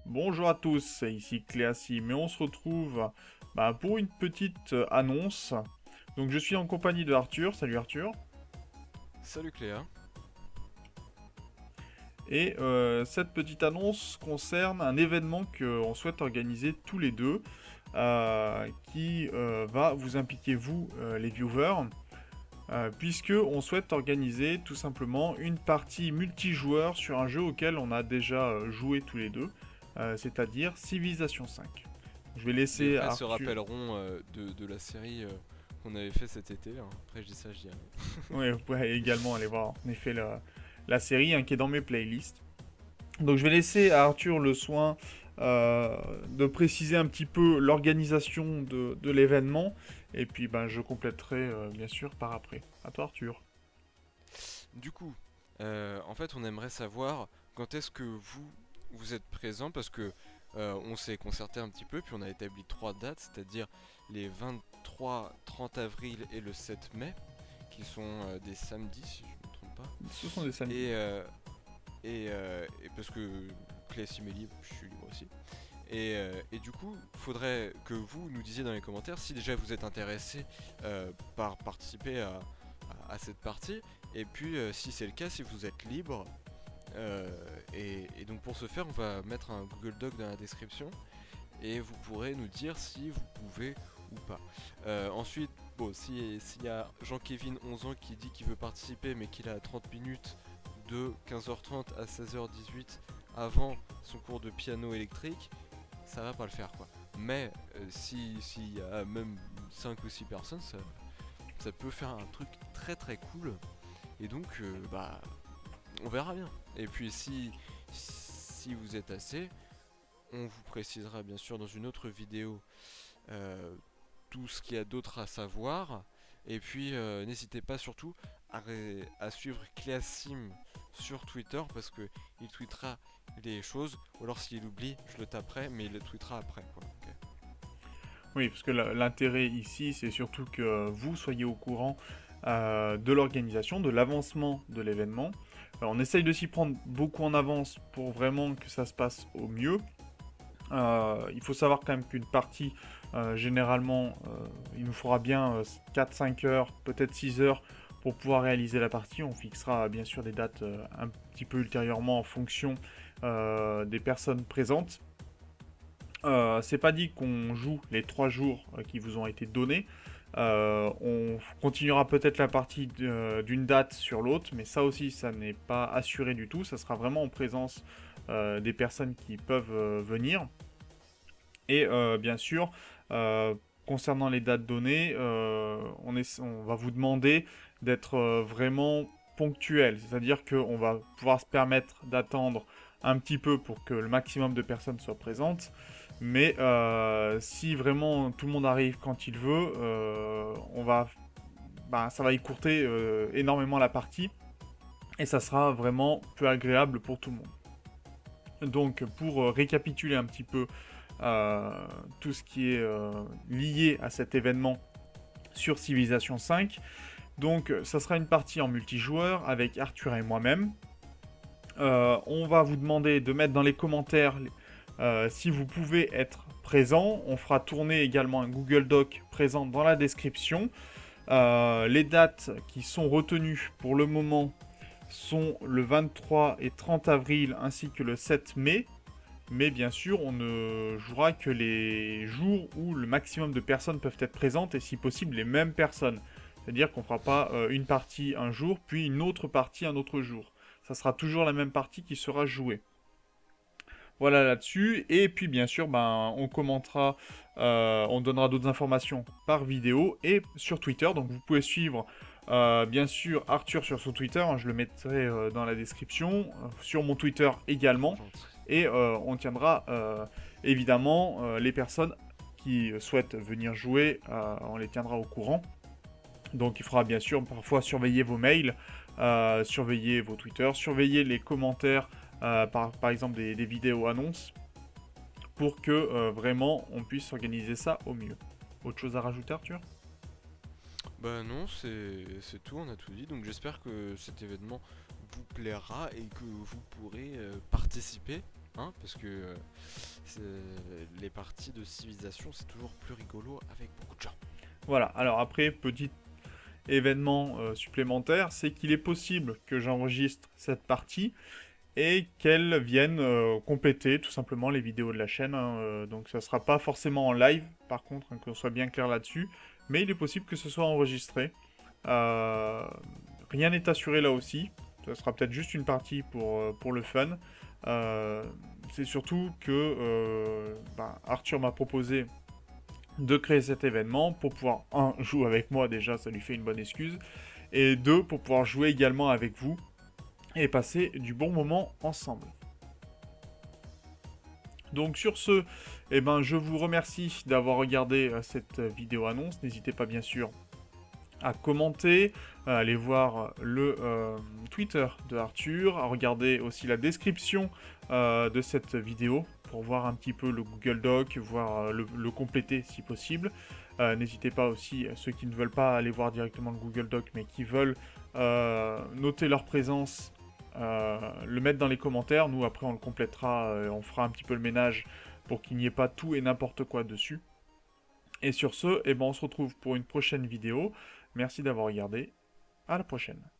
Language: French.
Bonjour à tous, c'est ici Cléassim et on se retrouve pour une petite annonce. Donc je suis en compagnie de Arthur, salut Arthur. Salut Cléa. Et cette petite annonce concerne un événement qu'on souhaite organiser tous les deux, qui va vous impliquer vous, les viewers, puisque on souhaite organiser tout simplement une partie multijoueur sur un jeu auquel on a déjà joué tous les deux, c'est-à-dire Civilization 5. Je vais Les laisser vrais se Arthur. rappelleront de la série qu'on avait fait cet été, hein. Après je dis ça, je dis rien. Oui, vous pouvez également aller voir en effet la série qui est dans mes playlists. Donc je vais laisser à Arthur le soin de préciser un petit peu l'organisation de l'événement. Et puis je compléterai bien sûr par après. À toi Arthur. Du coup, en fait on aimerait savoir quand est-ce que vous êtes présent parce que on s'est concerté un petit peu puis on a établi trois dates, c'est-à-dire les 23, 30 avril et le 7 mai, qui sont des samedis si je ne me trompe pas. Ce sont des samedis. Et, et parce que Cléa est libre, je suis libre aussi. Et du coup, faudrait que vous nous disiez dans les commentaires si déjà vous êtes intéressé par participer à cette partie, et puis si c'est le cas, si vous êtes libre. Et donc pour ce faire, on va mettre un Google Doc dans la description, et vous pourrez nous dire si vous pouvez ou pas. Ensuite, bon, s'il y a Jean-Kévin 11 ans qui dit qu'il veut participer mais qu'il a 30 minutes de 15h30 à 16h18 avant son cours de piano électrique, ça va pas le faire quoi. Mais s'il y a même 5 ou 6 personnes, ça peut faire un truc très très cool. Et donc, on verra bien. Et puis si vous êtes assez, on vous précisera bien sûr dans une autre vidéo euh, tout ce qu'il y a d'autre à savoir. Et puis n'hésitez pas surtout à suivre Cléassim sur Twitter parce que il tweetera les choses. Ou alors s'il oublie, je le taperai, mais il le tweetera après quoi. Ok. Oui, parce que l'intérêt ici, c'est surtout que vous soyez au courant de l'organisation, de l'avancement de l'événement. Alors, on essaye de s'y prendre beaucoup en avance pour vraiment que ça se passe au mieux. Il faut savoir quand même qu'une partie, généralement, il nous faudra bien 4-5 heures, peut-être 6 heures pour pouvoir réaliser la partie. On fixera bien sûr des dates un petit peu ultérieurement en fonction des personnes présentes. C'est pas dit qu'on joue les 3 jours qui vous ont été donnés. On continuera peut-être la partie d'une date sur l'autre, mais ça aussi, ça n'est pas assuré du tout. Ça sera vraiment en présence des personnes qui peuvent venir. Et bien sûr, euh, concernant les dates données, on va vous demander d'être vraiment ponctuel. C'est-à-dire qu'on va pouvoir se permettre d'attendre un petit peu pour que le maximum de personnes soient présentes. Mais si vraiment tout le monde arrive quand il veut, ça va écourter énormément la partie. Et ça sera vraiment peu agréable pour tout le monde. Donc pour récapituler un petit peu euh, tout ce qui est lié à cet événement sur Civilization 5. Donc ça sera une partie en multijoueur avec Arthur et moi-même. On va vous demander de mettre dans les commentaires si vous pouvez être présent. On fera tourner également un Google Doc présent dans la description. Les dates qui sont retenues pour le moment sont le 23 et 30 avril ainsi que le 7 mai. Mais bien sûr, on ne jouera que les jours où le maximum de personnes peuvent être présentes et si possible les mêmes personnes. C'est-à-dire qu'on ne fera pas une partie un jour, puis une autre partie un autre jour. Ça sera toujours la même partie qui sera jouée. Voilà là-dessus. Et puis bien sûr, on commentera, on donnera d'autres informations par vidéo et sur Twitter. Donc vous pouvez suivre bien sûr Arthur sur son Twitter, hein, je le mettrai dans la description, sur mon Twitter également. Gentil. Et on tiendra évidemment les personnes qui souhaitent venir jouer, on les tiendra au courant. Donc il faudra bien sûr parfois surveiller vos mails, surveiller vos Twitter, surveiller les commentaires, par exemple des vidéos annonces, pour que vraiment on puisse organiser ça au mieux. Autre chose à rajouter Arthur? Bah non, c'est tout, on a tout dit. Donc j'espère que cet événement vous plaira et que vous pourrez participer. hein, parce que les parties de civilisation, c'est toujours plus rigolo avec beaucoup de gens. Voilà, alors après, petit événement supplémentaire, c'est qu'il est possible que j'enregistre cette partie et qu'elle vienne compléter tout simplement les vidéos de la chaîne. Hein, donc ça sera pas forcément en live, par contre, hein, qu'on soit bien clair là-dessus, mais il est possible que ce soit enregistré. Euh, Rien n'est assuré là aussi, ça sera peut-être juste une partie pour le fun. C'est surtout que Arthur m'a proposé de créer cet événement pour pouvoir, un, jouer avec moi déjà, ça lui fait une bonne excuse, et deux, pour pouvoir jouer également avec vous et passer du bon moment ensemble. Donc sur ce, eh ben, je vous remercie d'avoir regardé cette vidéo annonce. N'hésitez pas bien sûr à commenter, à aller voir le Twitter de Arthur, à regarder aussi la description de cette vidéo pour voir un petit peu le Google Doc, voir le compléter si possible. N'hésitez pas aussi, ceux qui ne veulent pas aller voir directement le Google Doc, mais qui veulent noter leur présence, le mettre dans les commentaires. Nous, après, on le complétera, on fera un petit peu le ménage pour qu'il n'y ait pas tout et n'importe quoi dessus. Et sur ce, eh ben, on se retrouve pour une prochaine vidéo. Merci d'avoir regardé. À la prochaine.